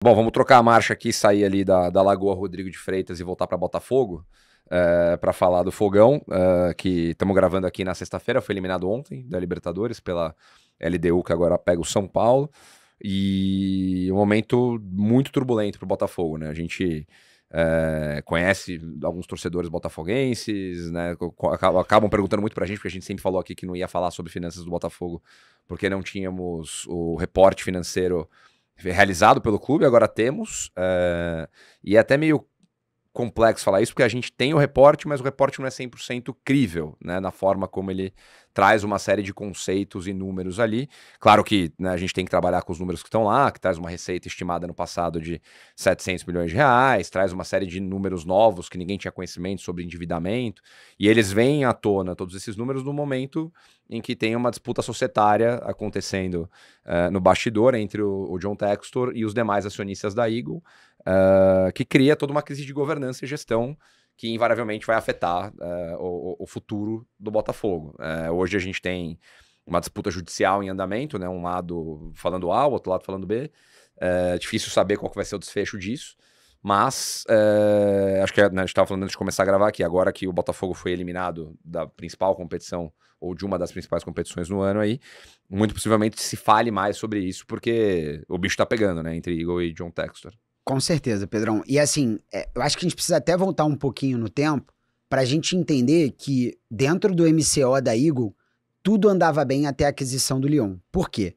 Bom, vamos trocar a marcha aqui, sair ali da Lagoa Rodrigo de Freitas e voltar para Botafogo, para falar do Fogão, que estamos gravando aqui na sexta-feira, foi eliminado ontem da Libertadores pela LDU, que agora pega o São Paulo, e um momento muito turbulento para o Botafogo, né? A gente conhece alguns torcedores botafoguenses, né? Acabam perguntando muito para a gente, porque a gente sempre falou aqui que não ia falar sobre finanças do Botafogo, porque não tínhamos o reporte financeiro realizado pelo clube, agora temos, e é até meio complexo falar isso, porque a gente tem o reporte, mas o reporte não é 100% crível, né, na forma como ele traz uma série de conceitos e números ali. Claro que, né, a gente tem que trabalhar com os números que estão lá, que traz uma receita estimada no passado de 700 milhões de reais, traz uma série de números novos que ninguém tinha conhecimento sobre endividamento, e eles vêm à tona, todos esses números, no momento em que tem uma disputa societária acontecendo no bastidor entre o John Textor e os demais acionistas da Eagle, que cria toda uma crise de governança e gestão que invariavelmente vai afetar o futuro do Botafogo. Hoje a gente tem uma disputa judicial em andamento, né? Um lado falando A, o outro lado falando B. É difícil saber qual que vai ser o desfecho disso, mas acho que, né, a gente estava falando antes de começar a gravar aqui, agora que o Botafogo foi eliminado da principal competição, ou de uma das principais competições no ano aí, muito possivelmente se fale mais sobre isso, porque o bicho tá pegando, né, entre Eagle e John Textor. Com certeza, Pedrão. E assim, eu acho que a gente precisa até voltar um pouquinho no tempo para a gente entender que dentro do MCO da Eagle, tudo andava bem até a aquisição do Lyon. Por quê?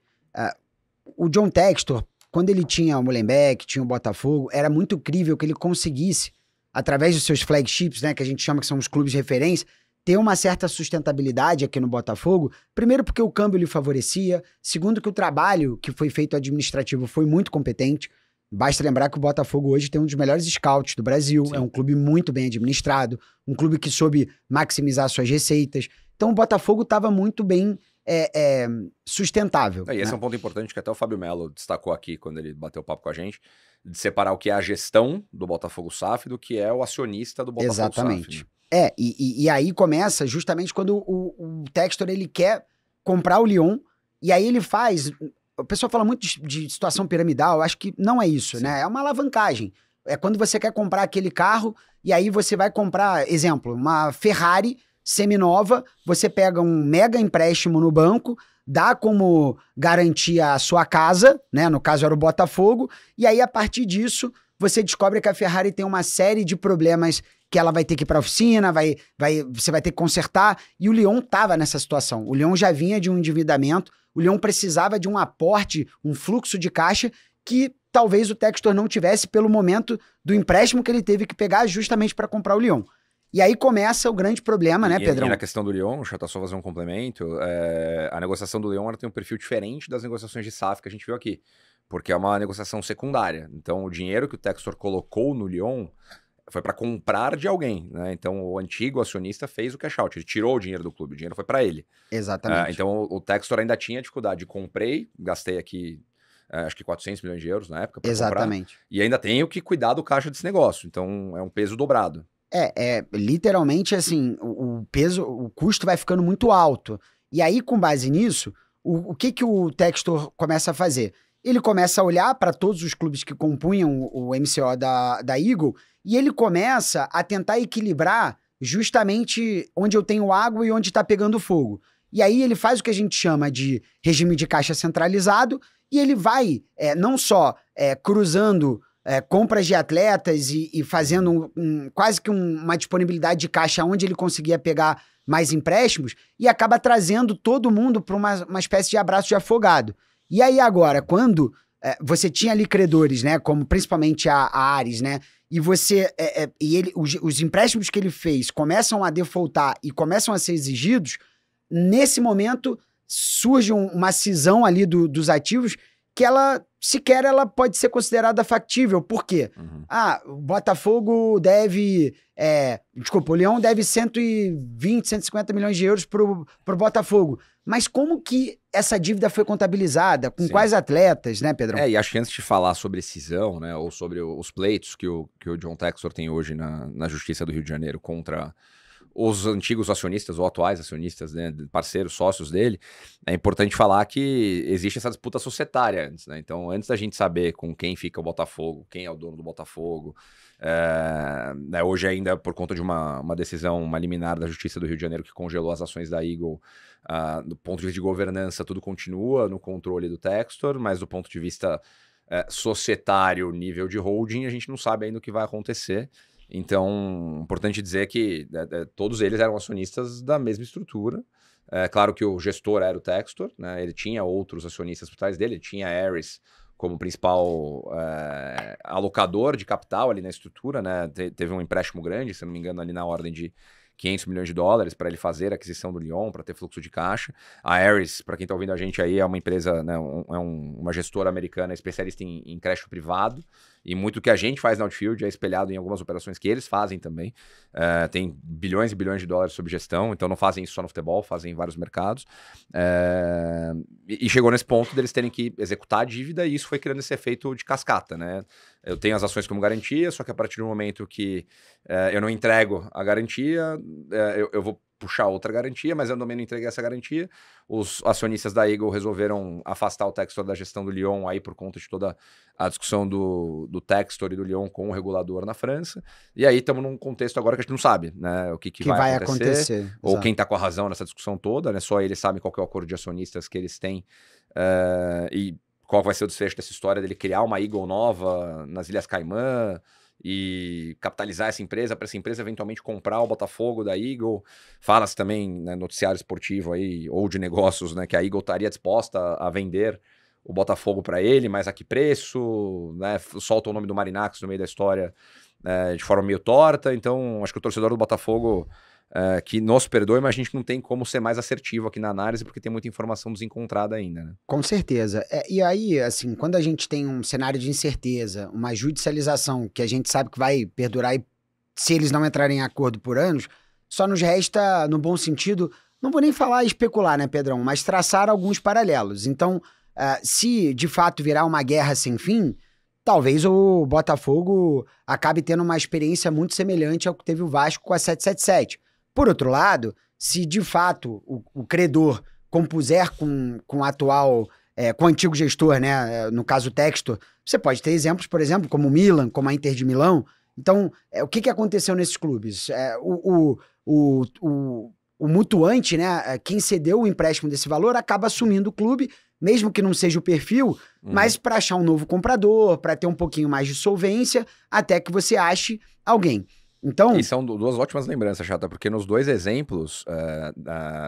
O John Textor, quando ele tinha o Molenbeek, tinha o Botafogo, era muito crível que ele conseguisse, através dos seus flagships, né, que a gente chama que são os clubes de referência, ter uma certa sustentabilidade aqui no Botafogo. Primeiro porque o câmbio lhe favorecia, segundo que o trabalho que foi feito administrativo foi muito competente. Basta lembrar que o Botafogo hoje tem um dos melhores scouts do Brasil. Sim. É um clube muito bem administrado, um clube que soube maximizar suas receitas. Então o Botafogo estava muito bem sustentável. E esse é um ponto importante que até o Fábio Melo destacou aqui quando ele bateu o papo com a gente, de separar o que é a gestão do Botafogo SAF do que é o acionista do Botafogo Exatamente. SAF. Né? E aí começa justamente quando o Textor ele quer comprar o Lyon, e aí ele faz... O pessoal fala muito de situação piramidal, eu acho que não é isso, Sim. né? É uma alavancagem. É quando você quer comprar aquele carro e aí você vai comprar, exemplo, uma Ferrari seminova, você pega um mega empréstimo no banco, dá como garantia a sua casa, né? No caso era o Botafogo, e aí a partir disso você descobre que a Ferrari tem uma série de problemas que ela vai ter que ir para a oficina, você vai ter que consertar, e o Lyon estava nessa situação. O Lyon já vinha de um endividamento, o Lyon precisava de um aporte, um fluxo de caixa que talvez o Textor não tivesse pelo momento do empréstimo que ele teve que pegar justamente para comprar o Lyon. E aí começa o grande problema, né, Pedrão? E na questão do Lyon, deixa eu só fazer um complemento, a negociação do Lyon ela tem um perfil diferente das negociações de SAF que a gente viu aqui, porque é uma negociação secundária. Então o dinheiro que o Textor colocou no Lyon foi para comprar de alguém, né? Então o antigo acionista fez o cash out, ele tirou o dinheiro do clube, o dinheiro foi para ele. Exatamente. Então o Textor ainda tinha dificuldade. Comprei, gastei aqui acho que 400 milhões de euros na época para comprar. E ainda tenho que cuidar do caixa desse negócio. Então é um peso dobrado. Literalmente assim, o custo vai ficando muito alto. E aí, com base nisso, o que o Textor começa a fazer? Ele começa a olhar para todos os clubes que compunham o MCO da Eagle e ele começa a tentar equilibrar justamente onde eu tenho água e onde está pegando fogo. E aí ele faz o que a gente chama de regime de caixa centralizado e ele vai não só cruzando compras de atletas e fazendo quase que uma disponibilidade de caixa onde ele conseguia pegar mais empréstimos e acaba trazendo todo mundo para uma espécie de abraço de afogado. E aí agora, quando você tinha ali credores, né, como principalmente a Ares, né, e você os empréstimos que ele fez começam a defaultar e começam a ser exigidos, nesse momento surge uma cisão ali dos ativos que ela pode ser considerada factível. Por quê? O Botafogo deve... o Leão deve 120, 150 milhões de euros pro Botafogo. Mas como que essa dívida foi contabilizada? Com Sim. Quais atletas, né, Pedrão? E acho que antes de falar sobre cisão, né, ou sobre os pleitos que o John Textor tem hoje na Justiça do Rio de Janeiro contra os antigos acionistas ou atuais acionistas, né, parceiros, sócios dele, é importante falar que existe essa disputa societária antes, né? Então, antes da gente saber com quem fica o Botafogo, quem é o dono do Botafogo, né, hoje ainda por conta de uma decisão, uma liminar da Justiça do Rio de Janeiro que congelou as ações da Eagle, do ponto de vista de governança, tudo continua no controle do Textor, mas do ponto de vista societário, nível de holding, a gente não sabe ainda o que vai acontecer. Então, importante dizer que todos eles eram acionistas da mesma estrutura. Claro que o gestor era o Textor, né? Ele tinha outros acionistas por trás dele, ele tinha a Ares como principal alocador de capital ali na estrutura, né? Teve um empréstimo grande, se não me engano, ali na ordem de $500 milhões para ele fazer a aquisição do Lyon, para ter fluxo de caixa. A Ares, para quem está ouvindo a gente aí, é uma empresa, né, uma gestora americana especialista em crédito privado, e muito que a gente faz na Outfield é espelhado em algumas operações que eles fazem também. Tem bilhões e bilhões de dólares sob gestão, então não fazem isso só no futebol, fazem em vários mercados. E chegou nesse ponto deles terem que executar a dívida, e isso foi criando esse efeito de cascata, né? Eu tenho as ações como garantia, só que a partir do momento que eu não entrego a garantia, eu vou puxar outra garantia, mas eu também não entreguei essa garantia. Os acionistas da Eagle resolveram afastar o Textor da gestão do Lyon aí por conta de toda a discussão do Textor e do Lyon com o regulador na França. E aí estamos num contexto agora que a gente não sabe, né, o que vai acontecer ou quem está com a razão nessa discussão toda, né? Só eles sabem qual que é o acordo de acionistas que eles têm e qual vai ser o desfecho dessa história dele criar uma Eagle nova nas Ilhas Caimã e capitalizar essa empresa para essa empresa eventualmente comprar o Botafogo da Eagle. Fala-se também, né, noticiário esportivo aí, ou de negócios, né, que a Eagle estaria disposta a vender o Botafogo para ele, mas a que preço, né? Solta o nome do Marinax no meio da história de forma meio torta. Então, acho que o torcedor do Botafogo que nos perdoe, mas a gente não tem como ser mais assertivo aqui na análise, porque tem muita informação desencontrada ainda, né? Com certeza. E aí, assim, quando a gente tem um cenário de incerteza, uma judicialização que a gente sabe que vai perdurar e se eles não entrarem em acordo por anos, só nos resta, no bom sentido, não vou nem falar especular, né, Pedrão, mas traçar alguns paralelos. Então, se de fato virar uma guerra sem fim, talvez o Botafogo acabe tendo uma experiência muito semelhante ao que teve o Vasco com a 777. Por outro lado, se de fato o credor compuser com o atual, com o antigo gestor, né, no caso o Textor, você pode ter exemplos, por exemplo, como o Milan, como a Inter de Milão. Então, o que aconteceu nesses clubes? O mutuante, né, quem cedeu o empréstimo desse valor, acaba assumindo o clube, mesmo que não seja o perfil, mas para achar um novo comprador, para ter um pouquinho mais de solvência, até que você ache alguém. Então... E são duas ótimas lembranças, Chata, porque nos dois exemplos,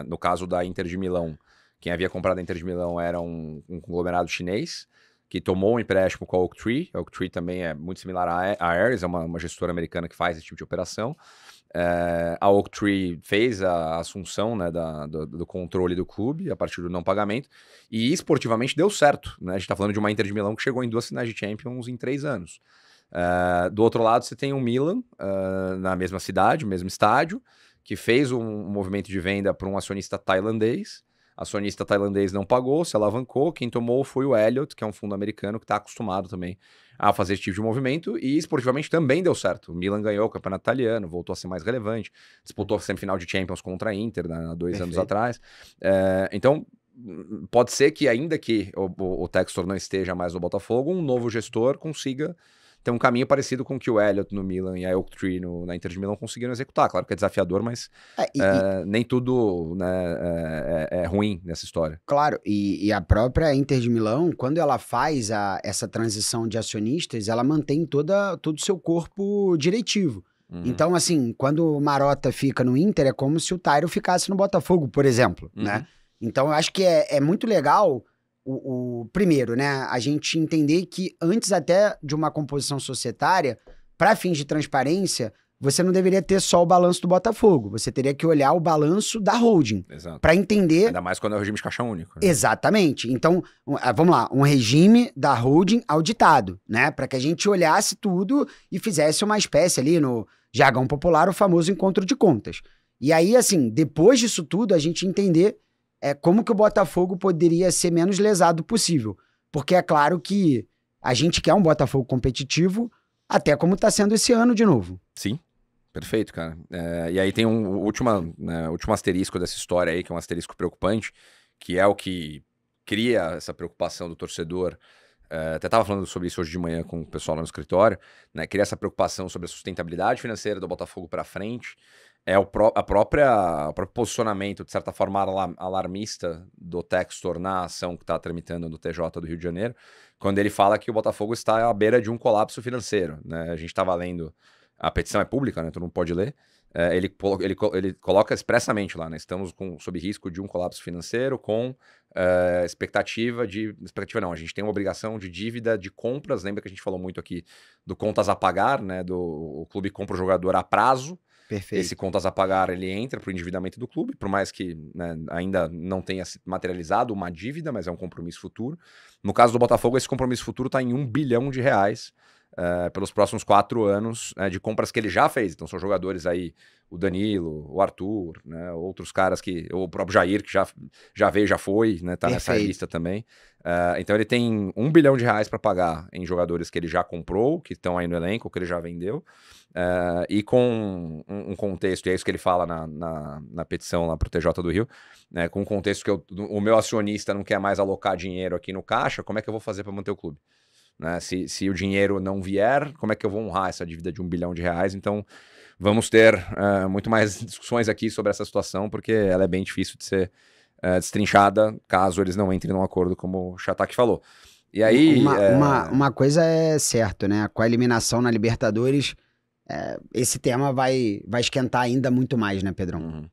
no caso da Inter de Milão, quem havia comprado a Inter de Milão era um conglomerado chinês, que tomou um empréstimo com a Oaktree. A Oaktree também é muito similar à Ares, é uma gestora americana que faz esse tipo de operação. A Oaktree fez a assunção, né, do controle do clube a partir do não pagamento, e esportivamente deu certo, né? A gente está falando de uma Inter de Milão que chegou em 2 finais de Champions em 3 anos. Do outro lado, você tem o Milan, na mesma cidade, mesmo estádio, que fez um movimento de venda para um acionista tailandês. Acionista tailandês não pagou, se alavancou. Quem tomou foi o Elliott, que é um fundo americano que está acostumado também a fazer esse tipo de movimento, e esportivamente também deu certo. O Milan ganhou o campeonato italiano, voltou a ser mais relevante, disputou a semifinal de Champions contra a Inter, né, há 2 anos atrás. Então, pode ser que ainda que o Textor não esteja mais no Botafogo, um novo gestor consiga ter um caminho parecido com o que o Elliott no Milan e a Oaktree na Inter de Milão conseguiram executar. Claro que é desafiador, mas nem tudo, né, é ruim nessa história. Claro, e a própria Inter de Milão, quando ela faz essa transição de acionistas, ela mantém todo o seu corpo diretivo. Então, assim, quando o Marotta fica no Inter, é como se o Tyro ficasse no Botafogo, por exemplo, né? Então, eu acho que é muito legal... Primeiro, né, a gente entender que antes até de uma composição societária, para fins de transparência, você não deveria ter só o balanço do Botafogo, você teria que olhar o balanço da holding, para entender... Ainda mais quando é o regime de caixa único. Né? Exatamente. Então, vamos lá, um regime da holding auditado, né, para que a gente olhasse tudo e fizesse uma espécie ali, no jargão popular, o famoso encontro de contas. E aí, assim, depois disso tudo, a gente entender como que o Botafogo poderia ser menos lesado possível. Porque é claro que a gente quer um Botafogo competitivo, até como está sendo esse ano de novo. Sim, Perfeito, cara. E aí tem um último asterisco dessa história aí, que é um asterisco preocupante, que é o que cria essa preocupação do torcedor. Até estava falando sobre isso hoje de manhã com o pessoal lá no escritório, né? Cria essa preocupação sobre a sustentabilidade financeira do Botafogo para frente. O próprio posicionamento, de certa forma, alarmista do Textor na ação que está tramitando no TJ do Rio de Janeiro, quando ele fala que o Botafogo está à beira de um colapso financeiro, né? A gente estava lendo, a petição é pública, né? Todo mundo pode ler. Ele coloca expressamente lá, né? Estamos sob risco de um colapso financeiro com expectativa não, a gente tem uma obrigação de dívida de compras. Lembra que a gente falou muito aqui do contas a pagar, né? O clube compra o jogador a prazo. Perfeito. Esse contas a pagar, ele entra para o endividamento do clube, por mais que, né, ainda não tenha se materializado uma dívida, mas é um compromisso futuro. No caso do Botafogo, esse compromisso futuro está em R$1 bilhão pelos próximos 4 anos, de compras que ele já fez. Então são jogadores aí, o Danilo, o Arthur, né, outros caras o próprio Jair, que já veio, já foi, né, tá nessa lista também. Então ele tem R$1 bilhão para pagar em jogadores que ele já comprou, que estão aí no elenco, que ele já vendeu, e com um contexto, e é isso que ele fala na petição lá pro TJ do Rio, né, com um contexto que o meu acionista não quer mais alocar dinheiro aqui no caixa, como é que eu vou fazer para manter o clube? Né? Se o dinheiro não vier, como é que eu vou honrar essa dívida de R$1 bilhão? Então, vamos ter muito mais discussões aqui sobre essa situação, porque ela é bem difícil de ser destrinchada, caso eles não entrem num acordo, como o Chatak falou. E aí... Uma coisa é certo, né? Com a eliminação na Libertadores, esse tema vai esquentar ainda muito mais, né, Pedrão? Uhum.